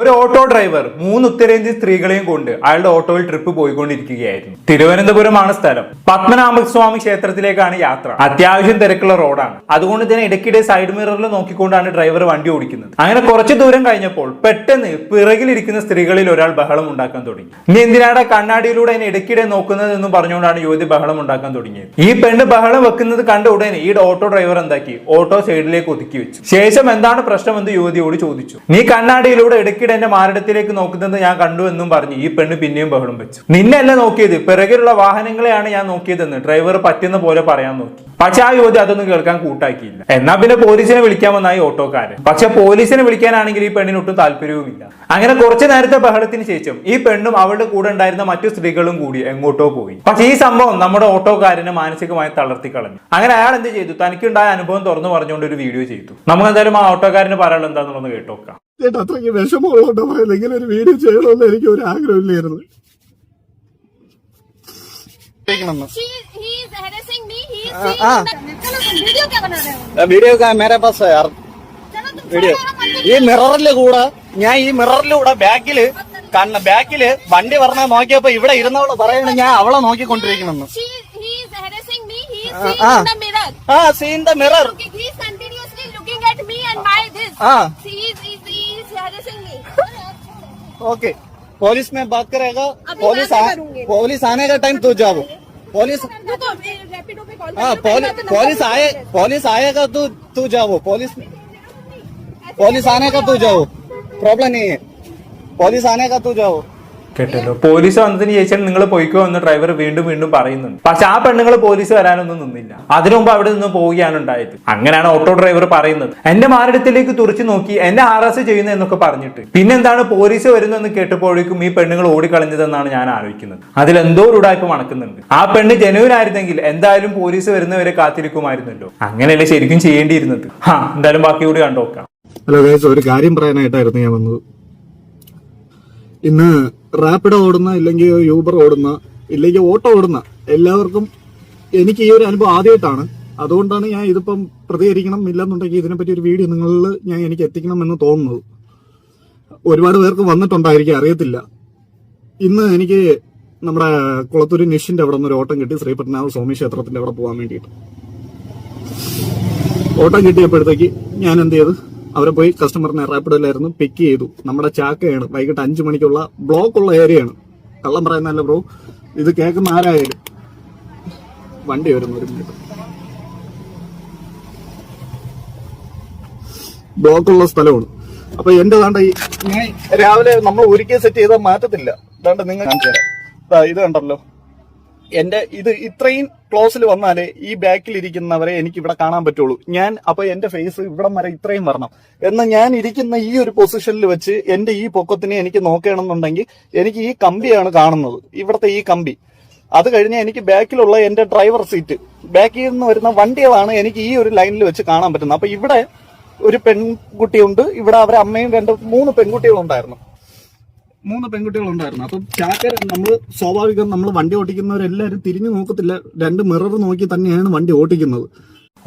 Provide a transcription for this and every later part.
ഒരു auto driver 3 ഉത്തരേന്ത്യൻ സ്ത്രീകളെയും കൊണ്ട് അയാളുടെ ഓട്ടോയിൽ ട്രിപ്പ് പോയിക്കൊണ്ടിരിക്കുകയായിരുന്നു. തിരുവനന്തപുരമാണ് സ്ഥലം. പത്മനാഭസ്വാമി ക്ഷേത്രത്തിലേക്കാണ് യാത്ര. അത്യാവശ്യം തിരക്കുള്ള റോഡാണ്. അതുകൊണ്ട് തന്നെ ഇടയ്ക്കിടെ സൈഡ് മിററിൽ നോക്കിക്കൊണ്ടാണ് ഡ്രൈവർ വണ്ടി ഓടിക്കുന്നത്. അങ്ങനെ കുറച്ചു ദൂരം കഴിഞ്ഞപ്പോൾ പെട്ടെന്ന് പിറകിലിരിക്കുന്ന സ്ത്രീകളിൽ ഒരാൾ ബഹളം ഉണ്ടാക്കാൻ തുടങ്ങി. ഇനി എന്തിനാണ് കണ്ണാടിയിലൂടെ അതിനെ ഇടയ്ക്കിടെ നോക്കുന്നത് എന്നും പറഞ്ഞുകൊണ്ടാണ് യുവതി ബഹളം ഉണ്ടാക്കാൻ തുടങ്ങിയത്. ഈ പെണ്ണ് ബഹളം വെക്കുന്നത് കണ്ട ഉടനെ ഈ ഓട്ടോ ഡ്രൈവർ എന്താക്കി, ഓട്ടോ സൈഡിലേക്ക് ഒതുക്കി വെച്ചു. ശേഷം എന്താണ് പ്രശ്നമെന്ന് യുവതിയോട് ചോദിച്ചു. നീ കണ്ണാടിയിലൂടെ ഇടയ്ക്കിടെ എന്റെ മാരടത്തിലേക്ക് നോക്കുന്നത് ഞാൻ കണ്ടു എന്നും പറഞ്ഞു ഈ പെണ്ണ് പിന്നെയും ബഹളം വെച്ചു. നിന്നെയല്ല നോക്കിയത്, പിറകിലുള്ള വാഹനങ്ങളെയാണ് ഞാൻ നോക്കിയതെന്ന് ഡ്രൈവർ പറ്റുന്ന പോലെ പറയാൻ നോക്കി. പക്ഷെ ആ യുവതി അതൊന്നും കേൾക്കാൻ കൂട്ടാക്കിയില്ല. എന്നാ പിന്നെ പോലീസിനെ വിളിക്കാമെന്നായി ഓട്ടോക്കാരൻ. പക്ഷെ പോലീസിനെ വിളിക്കാനാണെങ്കിൽ ഈ പെണ്ണിന് ഒട്ടും താല്പര്യവുമില്ല. അങ്ങനെ കുറച്ചു നേരത്തെ ബഹളത്തിന് ശേഷം ഈ പെണ്ണും അവളുടെ കൂടെ ഉണ്ടായിരുന്ന മറ്റു സ്ത്രീകളും കൂടി എങ്ങോട്ടോ പോയി. പക്ഷെ ഈ സംഭവം നമ്മുടെ ഓട്ടോക്കാരനെ മാനസികമായി തളർത്തി കളഞ്ഞു. അങ്ങനെ അയാൾ എന്ത് ചെയ്തു, തനിക്കുണ്ടായ അനുഭവം തുറന്നു പറഞ്ഞുകൊണ്ട് ഒരു വീഡിയോ ചെയ്തു. നമുക്ക് എന്തായാലും ആ ഓട്ടോക്കാരന് പറയാനുള്ള എന്താണെന്നുള്ളത് കേട്ടോക്കാം. അത്രയ്ക്ക് വിഷമമുള്ളതുകൊണ്ട് പറയുന്നത് ഇങ്ങനെ ഒരു വീഡിയോ ചെയ്യണമെന്ന് എനിക്ക് ഒരു ആഗ്രഹമില്ലായിരുന്നു. വീഡിയോ മേരെ പാസ് വീഡിയോ ഈ മിററിലൂടെ ഞാൻ ഈ മിററിലൂടെ ബാക്കില് വണ്ടി പറഞ്ഞ നോക്കിയപ്പോ ഇവിടെ ഇരുന്നവള് പറയണ ഞാൻ അവളെ നോക്കിക്കൊണ്ടിരിക്കണെന്ന്. Seen the mirror. Okay police में बात करेगा. पुलिस आने का टाइम तो जाओ. पुलिस आएगा तो तू जाओ. पुलिस आने का तू जाओ. प्रॉब्लम नहीं है. पुलिस आने का तू जाओ. കേട്ടല്ലോ, പോലീസ് വന്നതിന് ശേഷം നിങ്ങൾ പോയിക്കോ എന്ന് ഡ്രൈവർ വീണ്ടും വീണ്ടും പറയുന്നുണ്ട്. പക്ഷെ ആ പെണ്ണുങ്ങൾ പോലീസ് വരാനൊന്നും നിന്നില്ല. അതിനു മുമ്പ് അവിടെ നിന്ന് പോവുകയാണ് ഉണ്ടായത്. അങ്ങനെയാണ് ഓട്ടോ ഡ്രൈവർ പറയുന്നത്, എന്റെ മാരടത്തിലേക്ക് തുറച്ചു നോക്കി എന്നെ ഹറാസ് ചെയ്യുന്നത് എന്നൊക്കെ പറഞ്ഞിട്ട്. പിന്നെന്താണ് പോലീസ് വരുന്നെന്ന് കേട്ടപ്പോഴേക്കും ഈ പെണ്ണുങ്ങൾ ഓടിക്കളഞ്ഞതെന്നാണ് ഞാൻ ആലോചിക്കുന്നത്. അതിലെന്തോ ഒരു ഉടായ്പ മണക്കുന്നുണ്ട്. ആ പെണ്ണ് ജനുവിൻ ആയിരുന്നെങ്കിൽ എന്തായാലും പോലീസ് വരുന്നവരെ കാത്തിരിക്കുമായിരുന്നല്ലോ. അങ്ങനെയല്ലേ ശരിക്കും ചെയ്യേണ്ടിയിരുന്നത്. എന്തായാലും ബാക്കി കൂടി കണ്ടോക്കാം. ഹലോ ഗൈസ്, ഒരു കാര്യം പറയാനായിട്ടായിരുന്നു ഞാൻ വന്നത്. ഇന്ന് റാപ്പിഡോ ഓടുന്ന, ഇല്ലെങ്കിൽ യൂബർ ഓടുന്ന, ഇല്ലെങ്കിൽ ഓട്ടോ ഓടുന്ന എല്ലാവർക്കും എനിക്ക് ഈ ഒരു അനുഭവം ആദ്യമായിട്ടാണ്. അതുകൊണ്ടാണ് ഞാൻ ഇതിപ്പം പ്രതികരിക്കണം ഇല്ലെന്നുണ്ടെങ്കിൽ ഇതിനെപ്പറ്റി ഒരു വീഡിയോ നിങ്ങളിൽ എനിക്ക് എത്തിക്കണം എന്ന് തോന്നുന്നത്. ഒരുപാട് പേർക്ക് വന്നിട്ടുണ്ടായിരിക്കും, അറിയത്തില്ല. ഇന്ന് എനിക്ക് നമ്മുടെ കുളത്തൂര് നിഷിന്റെ അവിടെ നിന്ന് ഒരു ഓട്ടം കിട്ടി, ശ്രീപത്മനാഭ സ്വാമി ക്ഷേത്രത്തിന്റെ അവിടെ പോകാൻ വേണ്ടിയിട്ട്. ഓട്ടം കിട്ടിയപ്പോഴത്തേക്ക് ഞാൻ എന്ത് ചെയ്തു, അവരെ പോയി കസ്റ്റമറിനെ റാപ്പിഡോയിലായിരുന്നു പിക്ക് ചെയ്തു. നമ്മുടെ ചാക്കയാണ്, വൈകിട്ട് 5 മണിക്കുള്ള ബ്ലോക്കുള്ള ഏരിയയാണ്. കള്ളം പറയുന്നല്ല ബ്രോ, ഇത് കേൾക്കുന്ന ആരായാലും. വണ്ടി വരുന്നു, ഒരു മിനിറ്റ്. ബ്ലോക്കുള്ള സ്ഥലമാണ്. അപ്പൊ എന്റെ ദാണ്ട ഞാൻ രാവിലെ നമ്മൾ ഒരിക്കൽ സെറ്റ് ചെയ്താൽ മാറ്റത്തില്ല. ദാണ്ട നിങ്ങൾ കാണിച്ചു തരാം. ഇത് കണ്ടല്ലോ, എന്റെ ഇത് ഇത്രയും ക്ലോസിൽ വന്നാലേ ഈ ബാക്കിൽ ഇരിക്കുന്നവരെ എനിക്ക് ഇവിടെ കാണാൻ പറ്റുള്ളൂ. അപ്പൊ എന്റെ ഫേസ് ഇവിടം വരെ ഇത്രയും വരണം. എന്നാൽ ഞാൻ ഇരിക്കുന്ന ഈ ഒരു പൊസിഷനിൽ വെച്ച് എന്റെ ഈ പൊക്കത്തിനെ എനിക്ക് നോക്കണമെന്നുണ്ടെങ്കിൽ എനിക്ക് ഈ കമ്പിയാണ് കാണുന്നത്, ഇവിടത്തെ ഈ കമ്പി. അത് കഴിഞ്ഞ് എനിക്ക് ബാക്കിലുള്ള എന്റെ ഡ്രൈവർ സീറ്റ്, ബാക്കിൽ നിന്ന് വരുന്ന വണ്ടികളാണ് എനിക്ക് ഈ ഒരു ലൈനിൽ വെച്ച് കാണാൻ പറ്റുന്നത്. അപ്പൊ ഇവിടെ ഒരു പെൺകുട്ടിയുണ്ട്, ഇവിടെ അവരെ അമ്മയും 3 പെൺകുട്ടികളുണ്ടായിരുന്നു. 3 പെൺകുട്ടികളുണ്ടായിരുന്നു. അപ്പം ചാക്കര സ്വാഭാവികം നമ്മൾ വണ്ടി ഓടിക്കുന്നവരെല്ലാവരും തിരിഞ്ഞു നോക്കത്തില്ല, 2 മിറർ നോക്കി തന്നെയാണ് വണ്ടി ഓടിക്കുന്നത്.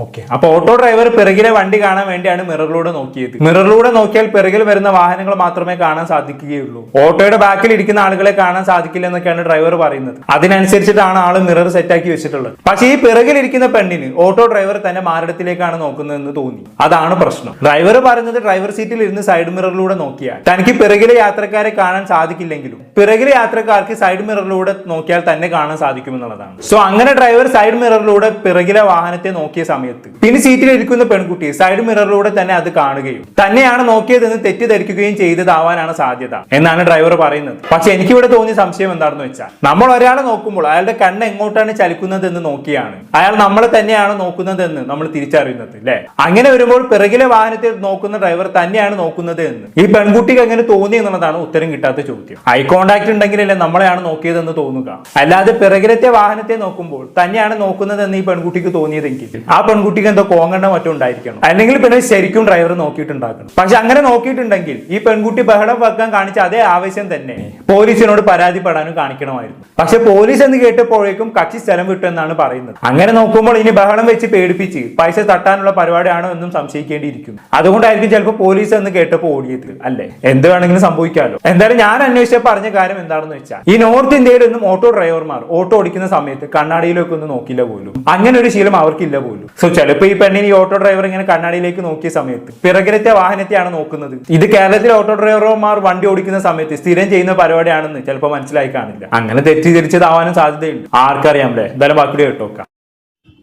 ഓക്കെ, അപ്പൊ ഓട്ടോ ഡ്രൈവർ പിറകിലെ വണ്ടി കാണാൻ വേണ്ടിയാണ് മിററിലൂടെ നോക്കിയത്. മിററിലൂടെ നോക്കിയാൽ പിറകിൽ വരുന്ന വാഹനങ്ങൾ മാത്രമേ കാണാൻ സാധിക്കുകയുള്ളൂ. ഓട്ടോയുടെ ബാക്കിൽ ഇരിക്കുന്ന ആളുകളെ കാണാൻ സാധിക്കില്ല എന്നൊക്കെയാണ് ഡ്രൈവർ പറയുന്നത്. അതിനനുസരിച്ചിട്ടാണ് ആള് മിറർ സെറ്റാക്കി വെച്ചിട്ടുള്ളത്. പക്ഷേ ഈ പിറകിലിരിക്കുന്ന പെണ്ണിന് ഓട്ടോ ഡ്രൈവർ തന്നെ മാരടത്തിലേക്കാണ് നോക്കുന്നതെന്ന് തോന്നി. അതാണ് പ്രശ്നം. ഡ്രൈവർ പറയുന്നത് ഡ്രൈവർ സീറ്റിൽ ഇരുന്ന് സൈഡ് മിററിലൂടെ നോക്കിയാൽ തനിക്ക് പിറകിലെ യാത്രക്കാരെ കാണാൻ സാധിക്കില്ലെങ്കിലും പിറകിലെ യാത്രക്കാർക്ക് സൈഡ് മിററിലൂടെ നോക്കിയാൽ തന്നെ കാണാൻ സാധിക്കുമെന്നുള്ളതാണ്. സോ അങ്ങനെ ഡ്രൈവർ സൈഡ് മിററിലൂടെ പിറകിലെ വാഹനത്തെ നോക്കിയ സമയത്ത് പിന്നെ സീറ്റിലിരിക്കുന്ന പെൺകുട്ടി സൈഡ് മിററിലൂടെ തന്നെ അത് കാണുകയും തന്നെയാണ് നോക്കിയതെന്ന് തെറ്റിദ്ധരിക്കുകയും ചെയ്തതാവാനാണ് സാധ്യത എന്നാണ് ഡ്രൈവർ പറയുന്നത്. പക്ഷെ എനിക്കിവിടെ തോന്നിയ സംശയം എന്താണെന്ന് വെച്ചാൽ, നമ്മൾ ഒരാളെ നോക്കുമ്പോൾ അയാളുടെ കണ്ണ് എങ്ങോട്ടാണ് ചലിക്കുന്നത് എന്ന് നോക്കിയാണ് അയാൾ നമ്മളെ തന്നെയാണ് നോക്കുന്നതെന്ന് നമ്മൾ തിരിച്ചറിയുന്നത്, അല്ലെ? അങ്ങനെ വരുമ്പോൾ പിറകിലെ വാഹനത്തെ നോക്കുന്ന ഡ്രൈവർ തന്നെയാണ് നോക്കുന്നത് എന്ന് ഈ പെൺകുട്ടിക്ക് എങ്ങനെ തോന്നി എന്നുള്ളതാണ് ഉത്തരം കിട്ടാത്ത ചോദ്യം. ഐ കോണ്ടാക്ട് ഉണ്ടെങ്കിലല്ലേ നമ്മളെയാണ് നോക്കിയതെന്ന് തോന്നുക. അല്ലാതെ പിറകിലത്തെ വാഹനത്തെ നോക്കുമ്പോൾ തന്നെയാണ് നോക്കുന്നതെന്ന് ഈ പെൺകുട്ടിക്ക് തോന്നിയതെങ്കിൽ ആ പെൺകുട്ടിക്ക് എന്തോ കോങ്ങണ്ട മറ്റും ഉണ്ടായിരിക്കണം, അല്ലെങ്കിൽ പിന്നെ ശരിക്കും ഡ്രൈവർ നോക്കിയിട്ടുണ്ടാക്കണം. പക്ഷെ അങ്ങനെ നോക്കിയിട്ടുണ്ടെങ്കിൽ ഈ പെൺകുട്ടി ബഹളം വെക്കാൻ കാണിച്ച അതേ ആവേശം തന്നെ പോലീസിനോട് പരാതിപ്പെടാനും കാണിക്കണമായിരുന്നു. പക്ഷെ പോലീസ് എന്ന് കേട്ടപ്പോഴേക്കും കക്ഷി സ്ഥലം വിട്ടു എന്നാണ് പറയുന്നത്. അങ്ങനെ നോക്കുമ്പോൾ ഇനി ബഹളം വെച്ച് പേടിപ്പിച്ച് പൈസ തട്ടാനുള്ള പരിപാടിയാണോ എന്നും സംശയിക്കേണ്ടിയിരിക്കുന്നു. അതുകൊണ്ടായിരിക്കും ചിലപ്പോൾ പോലീസ് എന്ന് കേട്ടപ്പോൾ ഓടിയത്, അല്ലേ? എന്ത് വേണമെങ്കിലും സംഭവിക്കാമല്ലോ. എന്തായാലും ഞാൻ അന്വേഷിച്ച പറഞ്ഞ കാര്യം എന്താണെന്ന് വെച്ചാൽ, ഈ നോർത്ത് ഇന്ത്യയിലൊന്നും ഓട്ടോ ഡ്രൈവർമാർ ഓട്ടോ ഓടിക്കുന്ന സമയത്ത് കണ്ണാടിയിലേക്ക് ഒന്നും നോക്കില്ല പോലും. അങ്ങനെ ഒരു ശീലം അവർക്കില്ല പോലും. സോ ചിലപ്പോൾ ഈ പെണ്ണിന് ഈ ഓട്ടോ ഡ്രൈവർ ഇങ്ങനെ കണ്ണാടിയിലേക്ക് നോക്കിയ സമയത്ത് പിറകിലത്തെ വാഹനത്തെയാണ് നോക്കുന്നത്. ഇത് കേരളത്തിലെ ഓട്ടോ ഡ്രൈവർമാർ വണ്ടി ഓടിക്കുന്ന സമയത്ത് സ്ഥിരം ചെയ്യുന്ന പരിപാടിയാണെന്ന് ചിലപ്പോൾ മനസ്സിലായി കാണില്ല. അങ്ങനെ തെറ്റിദ്ധരിച്ചതാവാനും സാധ്യതയുണ്ട്, ആർക്കറിയാം അല്ലേ? എന്തായാലും ബാക്കി കേട്ടോക്കാം.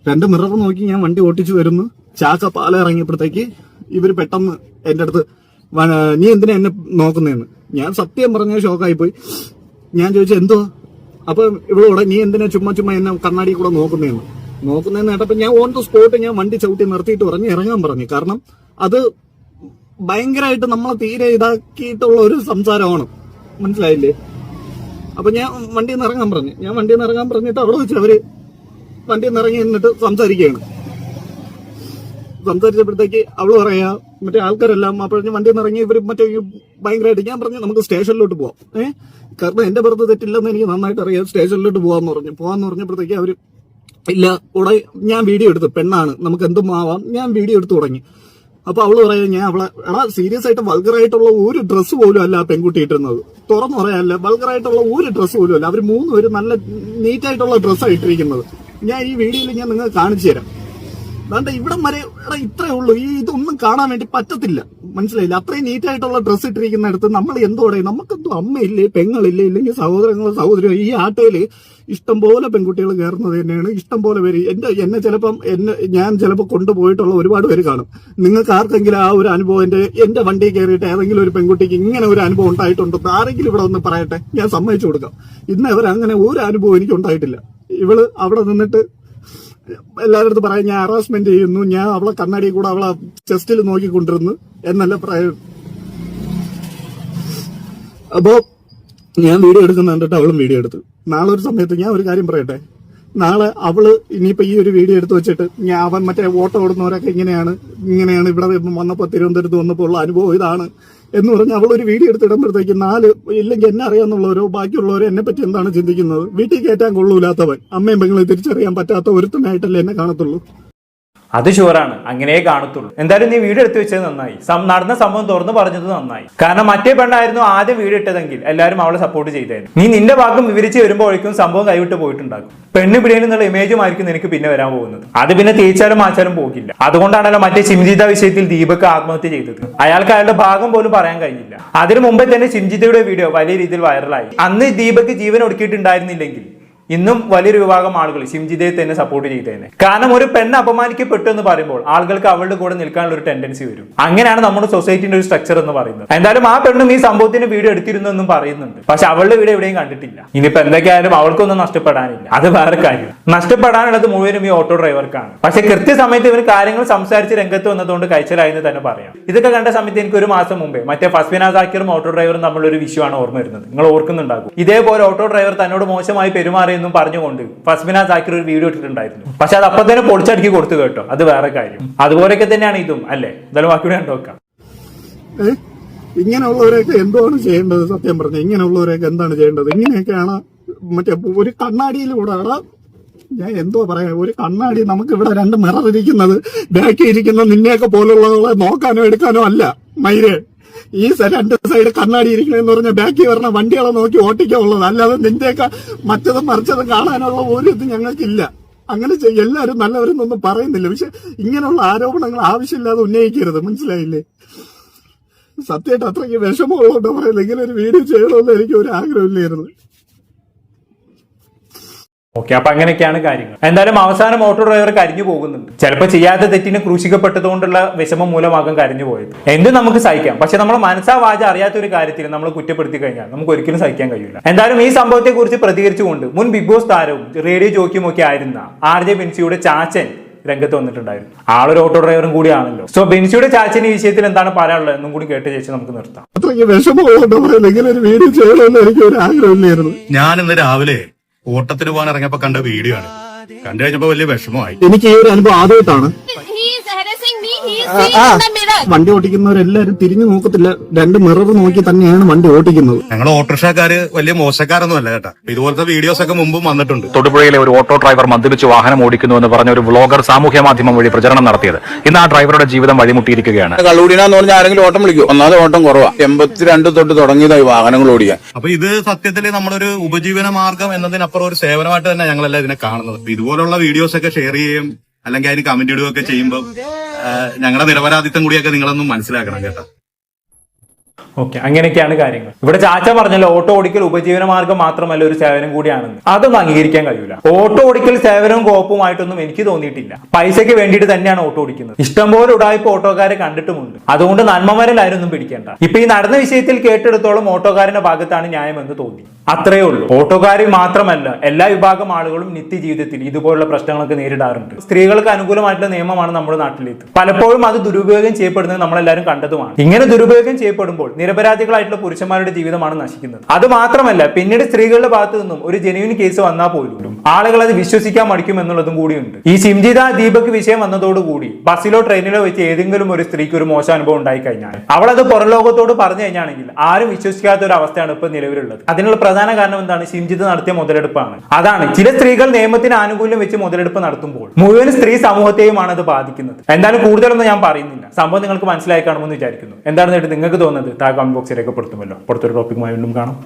രണ്ട് മിറർ നോക്കി ഞാൻ വണ്ടി ഓട്ടിച്ചു വരുന്നു. ചാക്ക പാല ഇറങ്ങിയപ്പോഴത്തേക്ക് ഇവര് പെട്ടെന്ന് എന്റെ അടുത്ത് നീ എന്തിനാ എന്നെ നോക്കുന്നതെന്ന്. ഞാൻ സത്യം പറഞ്ഞ ഷോക്കായി പോയി. ഞാൻ ചോദിച്ചു എന്തോ. അപ്പൊ ഇവളോടെ നീ എന്തിനാ ചുമ്മാ എന്നെ കണ്ണാടി കൂടെ നോക്കുന്നതെന്ന് കേട്ടപ്പോ ഞാൻ ഓൺ ദ സ്പോട്ട് ഞാൻ വണ്ടി ചവിട്ടി നിർത്തിയിട്ട് പറഞ്ഞു ഇറങ്ങാൻ പറഞ്ഞു. കാരണം അത് ഭയങ്കരമായിട്ട് നമ്മളെ തീരെ ഇതാക്കിയിട്ടുള്ള ഒരു സംസാരമാണ്, മനസ്സിലായില്ലേ? അപ്പൊ ഞാൻ വണ്ടിയിൽ നിന്ന് ഇറങ്ങാൻ പറഞ്ഞു. ഞാൻ വണ്ടിയിൽ നിന്ന് ഇറങ്ങാൻ പറഞ്ഞിട്ട് അവിടെ വെച്ച് അവര് വണ്ടിയിൽ നിന്ന് ഇറങ്ങി എന്നിട്ട് സംസാരിച്ചപ്പോഴത്തേക്ക് അവള് പറയാ മറ്റേ ആൾക്കാരെല്ലാം അപ്പോഴും വണ്ടിയിൽ നിന്ന് ഇറങ്ങി ഇവര് മറ്റേ ഭയങ്കരമായിട്ട് ഞാൻ പറഞ്ഞു നമുക്ക് സ്റ്റേഷനിലോട്ട് പോവാം. കാരണം എന്റെ പുറത്ത് തെറ്റില്ലെന്ന് എനിക്ക് നന്നായിട്ട് അറിയാം. സ്റ്റേഷനിലോട്ട് പോവാന്ന് പറഞ്ഞപ്പോഴത്തേക്ക് അവര് ഇല്ല ഉടനെ ഞാൻ വീഡിയോ എടുത്തു. പെണ്ണാണ്, നമുക്ക് എന്തും ആവാം. ഞാൻ വീഡിയോ എടുത്തു തുടങ്ങി. അപ്പൊ അവള് പറയാ ഞാൻ അവളെ സീരിയസ് ആയിട്ട് വൾഗറായിട്ടുള്ള ഒരു ഡ്രസ്സ് പോലും അല്ല ആ പെൺകുട്ടി ഇട്ടിരുന്നത്. തുറന്നു പറയാനല്ല, വൾഗറായിട്ടുള്ള ഒരു ഡ്രസ്സ് പോലും അല്ല. അവര് മൂന്നുപേരും നല്ല നീറ്റായിട്ടുള്ള ഡ്രസ്സാണ് ഇട്ടിരിക്കുന്നത്. ഞാൻ ഈ വീഡിയോയിൽ ഞാൻ നിങ്ങൾക്ക് കാണിച്ചു തരാം. അതുകൊണ്ട് ഇവിടം വരെ ഇത്രേ ഉള്ളൂ. ഇതൊന്നും കാണാൻ വേണ്ടി പറ്റത്തില്ല, മനസ്സിലായില്ല? അത്രയും നീറ്റായിട്ടുള്ള ഡ്രസ്സ് ഇട്ടിരിക്കുന്നിടത്ത് നമ്മൾ എന്തോടെ, നമുക്കെന്തോ അമ്മയില്ലേ, പെങ്ങളില്ലേ, ഇല്ലെങ്കിൽ സഹോദരങ്ങളോ സഹോദരിയോ. ഈ ആട്ടയില് ഇഷ്ടംപോലെ പെൺകുട്ടികൾ കയറുന്നത് തന്നെയാണ്. ഇഷ്ടംപോലെ പേര് എന്നെ ചിലപ്പം ഞാൻ ചിലപ്പോൾ കൊണ്ടുപോയിട്ടുള്ള ഒരുപാട് പേര് കാണും. നിങ്ങൾക്ക് ആർക്കെങ്കിലും ആ ഒരു അനുഭവം എന്റെ വണ്ടി കയറിയിട്ട് ഏതെങ്കിലും ഒരു പെൺകുട്ടിക്ക് ഇങ്ങനെ ഒരു അനുഭവം ഉണ്ടായിട്ടുണ്ടോ ആരെങ്കിലും ഇവിടെ ഒന്ന് പറയട്ടെ, ഞാൻ സമ്മതിച്ചു കൊടുക്കാം. ഇന്ന് അങ്ങനെ ഒരു അനുഭവം എനിക്ക് ഉണ്ടായിട്ടില്ല. ഇവള് അവിടെ നിന്നിട്ട് എല്ലാവരുടെ അടുത്ത് പറയാം ഞാൻ ഹറാസ്മെന്റ് ചെയ്യുന്നു, ഞാൻ അവളെ കണ്ണാടി കൂടെ അവളെ ചെസ്റ്റിൽ നോക്കിക്കൊണ്ടിരുന്നു എന്നല്ല പറയാം. അപ്പോ ഞാൻ വീഡിയോ എടുക്കുന്ന കണ്ടിട്ട് അവളും വീഡിയോ എടുത്തു. നാളെ ഒരു സമയത്ത് ഞാൻ ഒരു കാര്യം പറയട്ടെ, നാളെ അവള് ഇനിയിപ്പോ ഈ ഒരു വീഡിയോ എടുത്ത് വെച്ചിട്ട് അവൻ മറ്റേ ഓട്ടോ ഓടുന്നവരൊക്കെ ഇങ്ങനെയാണ് ഇവിടെ വന്നപ്പോ തിരുവനന്തപുരത്ത് വന്നപ്പോൾ ഉള്ള അനുഭവം ഇതാണ് എന്ന് പറഞ്ഞ് അവളൊരു വീഡിയോ എടുത്ത് ഇടുമ്പോഴത്തേക്ക് ഇല്ലെങ്കിൽ എന്നെ അറിയാന്നുള്ളവരോ ബാക്കിയുള്ളവരോ എന്നെ പറ്റി എന്താണ് ചിന്തിക്കുന്നത്? വീട്ടിൽ കയറ്റാൻ കൊള്ളൂലാത്തവൻ, അമ്മയും പെങ്ങളെ തിരിച്ചറിയാൻ പറ്റാത്ത ഒരുത്തനായിട്ടല്ലേ എന്നെ കാണത്തുള്ളൂ. അത് ഷുവറാണ്, അങ്ങനെ കാണത്തുള്ളൂ. എന്തായാലും നീ വീഡിയോ എടുത്തു വെച്ചത് നന്നായി, നടന്ന സംഭവം തുറന്നു പറഞ്ഞത് നന്നായി. കാരണം മറ്റേ പെണ്ണായിരുന്നു ആദ്യം വീഡിയോ ഇട്ടതെങ്കിൽ എല്ലാവരും അവളെ സപ്പോർട്ട് ചെയ്തായിരുന്നു. നീ നിന്റെ ഭാഗം വിവരിച്ച് വരുമ്പോഴേക്കും സംഭവം കൈവിട്ട് പോയിട്ടുണ്ടാകും. പെണ്ണ് പിടിയിൽ നിന്നുള്ള ഇമേജുമായിരിക്കും നിനക്ക് പിന്നെ വരാൻ പോകുന്നത്. അത് പിന്നെ തേച്ചാലും മാച്ചാലും പോകില്ല. അതുകൊണ്ടാണല്ലോ മറ്റേ ചിംജിത വിഷയത്തിൽ ദീപക് ആത്മഹത്യ ചെയ്തത്. അയാൾക്ക് അയാളുടെ ഭാഗം പോലും പറയാൻ കഴിഞ്ഞില്ല. അതിനു മുമ്പേ തന്നെ ചിംജിതയുടെ വീഡിയോ വലിയ രീതിയിൽ വൈറലായി. അന്ന് ദീപക് ജീവൻ ഒടുക്കിയിട്ടുണ്ടായിരുന്നില്ലെങ്കിൽ ഇന്നും വലിയൊരു വിഭാഗം ആളുകൾ ഷിംജിതയെ തന്നെ സപ്പോർട്ട് ചെയ്തേനെ. കാരണം ഒരു പെണ്ണ് അപമാനിക്കപ്പെട്ടു എന്ന് പറയുമ്പോൾ ആളുകൾക്ക് അവളുടെ കൂടെ നിൽക്കാനുള്ള ഒരു ടെൻഡൻസി വരും. അങ്ങനെയാണ് നമ്മുടെ സൊസൈറ്റിന്റെ ഒരു സ്ട്രക്ചർ എന്ന് പറയുന്നത്. എന്തായാലും ആ പെണ്ണും ഈ സംഭവത്തിന് വീഡിയോ എടുത്തിരുന്നു എന്നും പറയുന്നുണ്ട്. പക്ഷെ അവളുടെ വീഡിയോ എവിടെയും കണ്ടിട്ടില്ല. ഇനിയിപ്പോ എന്തൊക്കെയായാലും അവൾക്കൊന്നും നഷ്ടപ്പെടാനില്ല, അത് വേറെ കാര്യം. നഷ്ടപ്പെടാനുള്ളത് മുഴുവനും ഈ ഓട്ടോ ഡ്രൈവർക്കാണ്. പക്ഷെ കൃത്യസമയത്ത് ഇവർ കാര്യങ്ങൾ സംസാരിച്ച് രംഗത്ത് വന്നതുകൊണ്ട് കഴിച്ചലായി എന്ന് തന്നെ പറയാം. ഇതൊക്കെ കണ്ട സമയത്ത് എനിക്ക് ഒരു മാസം മുമ്പേ മറ്റേ ഫസ്ബിന സാക്കിറും ഓട്ടോ ഡ്രൈവറും തമ്മിലൊരു വിഷയമാണ് ഓർമ്മ വരുന്നത്. നിങ്ങൾ ഓർക്കുന്നുണ്ടാകും. ഇതേപോലെ ഓട്ടോ ഡ്രൈവർ തന്നോട് മോശമായി പെരുമാറി എന്നും പറഞ്ഞുകൊണ്ട് ഫസ്ബിന സാക്കിർ ഒരു വീഡിയോ ഇട്ടിട്ടുണ്ടായിരുന്നു. പക്ഷെ അത് അപ്പൊ തന്നെ പൊളിച്ചടുക്കി കൊടുത്തു കേട്ടോ, അത് വേറെ കാര്യം. അതുപോലെയൊക്കെ തന്നെയാണ് ഇതും, അല്ലേ? എന്തായാലും ബാക്കിയുടെ കണ്ടോക്കാം. ഇങ്ങനെയുള്ളവരെയൊക്കെ എന്താണ് ചെയ്യേണ്ടത്? സത്യം പറഞ്ഞ ഇങ്ങനെയുള്ളവരെയൊക്കെ എന്താണ് ചെയ്യേണ്ടത്? ഇങ്ങനെയൊക്കെയാണ് മറ്റേ ഒരു കണ്ണാടിയിലൂടെ ഞാൻ എന്തോ പറയാ, ഒരു കണ്ണാടി നമുക്ക് ഇവിടെ രണ്ട് മിറർ ഇരിക്കുന്നത് ബാക്കി ഇരിക്കുന്ന നിന്നെയൊക്കെ പോലുള്ളവളെ നോക്കാനോ എടുക്കാനോ അല്ല മൈരേ. ഈ രണ്ട് സൈഡ് കണ്ണാടി ഇരിക്കണെന്ന് പറഞ്ഞാൽ ബാക്കി പറഞ്ഞ വണ്ടികളെ നോക്കി ഓട്ടിക്കാനുള്ളത്, അല്ലാതെ നിന്റെയൊക്കെ മറ്റതും മറിച്ചതും കാണാനുള്ള ഒരു ഇത് ഞങ്ങൾക്കില്ല. അങ്ങനെ എല്ലാവരും നല്ലവരെന്നൊന്നും പറയുന്നില്ല. പക്ഷെ ഇങ്ങനെയുള്ള ആരോപണങ്ങൾ ആവശ്യമില്ലാതെ ഉന്നയിക്കരുത്, മനസ്സിലായില്ലേ? സത്യമായിട്ട് അത്രയ്ക്ക് വിഷമമുള്ളതുകൊണ്ട് പറയുന്നത്. ഇങ്ങനെ ഒരു വീഡിയോ ചെയ്യണമെന്ന് എനിക്ക് ഒരു ആഗ്രഹമില്ലായിരുന്നു. ഓക്കെ, അപ്പൊ അങ്ങനെയൊക്കെയാണ് കാര്യങ്ങൾ. എന്തായാലും അവസാനം ഓട്ടോ ഡ്രൈവർ കരിഞ്ഞു പോകുന്നുണ്ട്. ചിലപ്പോൾ ചെയ്യാത്ത തെറ്റിന് ക്രൂശിക്കപ്പെട്ടതുകൊണ്ടുള്ള വിഷമം മൂലമാകും കരിഞ്ഞു പോയത്. എന്തും നമുക്ക് സഹിക്കാം, പക്ഷെ നമ്മൾ മനസ്സാ വാച അറിയാത്ത ഒരു കാര്യത്തിൽ നമ്മൾ കുറ്റപ്പെടുത്തി കഴിഞ്ഞാൽ നമുക്ക് ഒരിക്കലും സഹിക്കാൻ കഴിയില്ല. എന്തായാലും ഈ സംഭവത്തെ കുറിച്ച് പ്രതികരിച്ചുകൊണ്ട് മുൻ ബിഗ് ബോസ് താരവും റേഡിയോ ജോക്കിയും ഒക്കെ ആയിരുന്ന RJ ബെൻസിയുടെ ചാച്ചൻ രംഗത്ത് വന്നിട്ടുണ്ടായിരുന്നു. ആളൊരു ഓട്ടോ ഡ്രൈവറും കൂടിയാണല്ലോ. സോ ബെൻസിയുടെ ചാച്ചൻ ഈ വിഷയത്തിൽ എന്താണ് പറയാനുള്ളത് എന്നും കൂടി കേട്ട് ശേഷം നമുക്ക് നിർത്താം. അത്രയ്ക്ക് വിഷമമുള്ളതുകൊണ്ട് പറയുന്നത് ഇങ്ങനെ ഒരു വീഡിയോ ചെയ്യണമെന്ന് എനിക്ക് ഒരു ആഗ്രഹമില്ലായിരുന്നു. ഞാൻ ഇന്ന് രാവിലെ ഓട്ടത്തിന് പോകാൻ ഇറങ്ങിയപ്പോ കണ്ട വീഡിയോ ആണ്. കണ്ടു കഴിഞ്ഞപ്പോ വലിയ വിഷമമായി. എനിക്ക് ഈ ഒരു അനുഭവം ആദ്യമായിട്ടാണ്. He is harassing me. He is seeing in the mirror. വണ്ടി ഓടിക്കുന്നവരെല്ലാരും തിരിഞ്ഞു നോക്കത്തില്ല, 2 മിറർ നോക്കി തന്നെയാണ് വണ്ടി ഓടിക്കുന്നത്. ഞങ്ങൾ ഓട്ടോറിക്ഷക്കാര് വലിയ മോശക്കാരൊന്നും അല്ല കേട്ടാ. ഇതുപോലത്തെ വീഡിയോസ് ഒക്കെ മുമ്പും വന്നിട്ടുണ്ട്. തൊടുപുഴയിലെ ഒരു ഓട്ടോ ഡ്രൈവർ മദ്യപിച്ച് വാഹനം ഓടിക്കുന്നു എന്ന് പറഞ്ഞ ഒരു വ്ളോഗർ സാമൂഹ്യ മാധ്യമം വഴി പ്രചരണം നടത്തിയത് ഇന്ന് ആ ഡ്രൈവറുടെ ജീവിതം വഴിമുട്ടിയിരിക്കുകയാണ്. കള്ളുകൂടിനാന്ന് പറഞ്ഞാൽ ആരെങ്കിലും ഓട്ടം വിളിക്കും. ഒന്നാമത് ഓട്ടം കുറവാ. 82 തൊട്ട് തുടങ്ങിയതായി വാഹനങ്ങൾ ഓടിക്കാൻ. അപ്പൊ ഇത് സത്യത്തിൽ നമ്മളൊരു ഉപജീവന മാർഗം എന്നതിനപ്പുറം ഒരു സേവനമായിട്ട് തന്നെ ഞങ്ങളെല്ലാം ഇതിനെ കാണുന്നത്. ഇതുപോലുള്ള വീഡിയോസ് ഒക്കെ ഷെയർ ചെയ്യുകയും അല്ലെങ്കിൽ അതിന് കമന്റ് ഇടുകയൊക്കെ ചെയ്യുമ്പോൾ ഞങ്ങളുടെ നിരപരാധിത്വം കൂടിയൊക്കെ നിങ്ങളൊന്നും മനസ്സിലാക്കണം കേട്ടോ. ഓക്കെ, അങ്ങനെയൊക്കെയാണ് കാര്യങ്ങൾ. ഇവിടെ ചാച്ച പറഞ്ഞല്ലോ ഓട്ടോ ഓടിക്കൽ ഉപജീവന മാർഗം മാത്രമല്ല ഒരു സേവനം കൂടിയാണെന്ന്. അതൊന്നും അംഗീകരിക്കാൻ കഴിയില്ല. ഓട്ടോ ഓടിക്കൽ സേവനവും കോപ്പുമായിട്ടൊന്നും എനിക്ക് തോന്നിയിട്ടില്ല. പൈസയ്ക്ക് വേണ്ടിയിട്ട് തന്നെയാണ് ഓട്ടോ ഓടിക്കുന്നത്. ഇഷ്ടംപോലെ ഉടായ്പ ഓട്ടോക്കാരെ കണ്ടിട്ടുമുണ്ട്. അതുകൊണ്ട് നന്മമരലാരൊന്നും പിടിക്കേണ്ട. ഇപ്പൊ ഈ നടന്ന വിഷയത്തിൽ കേട്ടെടുത്തോളം ഓട്ടോക്കാരന്റെ ഭാഗത്താണ് ന്യായമെന്ന് തോന്നി. അത്രയേ ഉള്ളൂ. ഓട്ടോക്കാരിൽ മാത്രമല്ല എല്ലാ വിഭാഗം ആളുകളും നിത്യജീവിതത്തിൽ ഇതുപോലുള്ള പ്രശ്നങ്ങളൊക്കെ നേരിടാറുണ്ട്. സ്ത്രീകൾക്ക് അനുകൂലമായിട്ടുള്ള നിയമമാണ് നമ്മുടെ നാട്ടിലേക്ക്. പലപ്പോഴും അത് ദുരുപയോഗം ചെയ്യപ്പെടുന്നത് നമ്മളെല്ലാവരും കണ്ടതുമാണ്. ഇങ്ങനെ ദുരുപയോഗം ചെയ്യപ്പെടുമ്പോൾ നിരപരാധികളായിട്ടുള്ള പുരുഷന്മാരുടെ ജീവിതമാണ് നശിക്കുന്നത്. അത് മാത്രമല്ല പിന്നീട് സ്ത്രീകളുടെ ഭാഗത്തു നിന്നും ഒരു ജെന്യൂൻ കേസ് വന്നാൽ പോലും ആളുകൾ അത് വിശ്വസിക്കാൻ മടിക്കും എന്നുള്ളതും കൂടിയുണ്ട്. ഈ സിംജിത ദീപക് വിഷയം വന്നതോടുകൂടി ബസ്സിലോ ട്രെയിനിലോ വെച്ച് ഏതെങ്കിലും ഒരു സ്ത്രീക്ക് ഒരു മോശം അനുഭവം ഉണ്ടായി കഴിഞ്ഞാൽ അവൾ അത് പുറം ലോകത്തോട് പറഞ്ഞു കഴിഞ്ഞാണെങ്കിൽ ആരും വിശ്വസിക്കാത്ത ഒരു അവസ്ഥയാണ് ഇപ്പൊ നിലവിലുള്ളത്. അതിനുള്ള പ്രധാന കാരണം എന്താണ്? സിംജിത നടത്തിയ മുതലെടുപ്പാണ്. അതാണ് ചില സ്ത്രീകൾ നിയമത്തിന് ആനുകൂല്യം വെച്ച് മുതലെടുപ്പ് നടത്തുമ്പോൾ മുഴുവൻ സ്ത്രീ സമൂഹത്തെയുമാണ് അത് ബാധിക്കുന്നത്. എന്തായാലും കൂടുതലൊന്നും ഞാൻ പറയുന്നില്ല. സംഭവം നിങ്ങൾക്ക് മനസ്സിലായി കാണുമെന്ന് വിചാരിക്കുന്നു. എന്താണെന്ന് നിങ്ങൾക്ക് തോന്നുന്നത് താഴെ കമന്റ് ബോക്സിൽ രേഖപ്പെടുത്തുമല്ലോ. പുറത്തൊരു ടോപ്പിക്കുമായി വീണ്ടും കാണാം.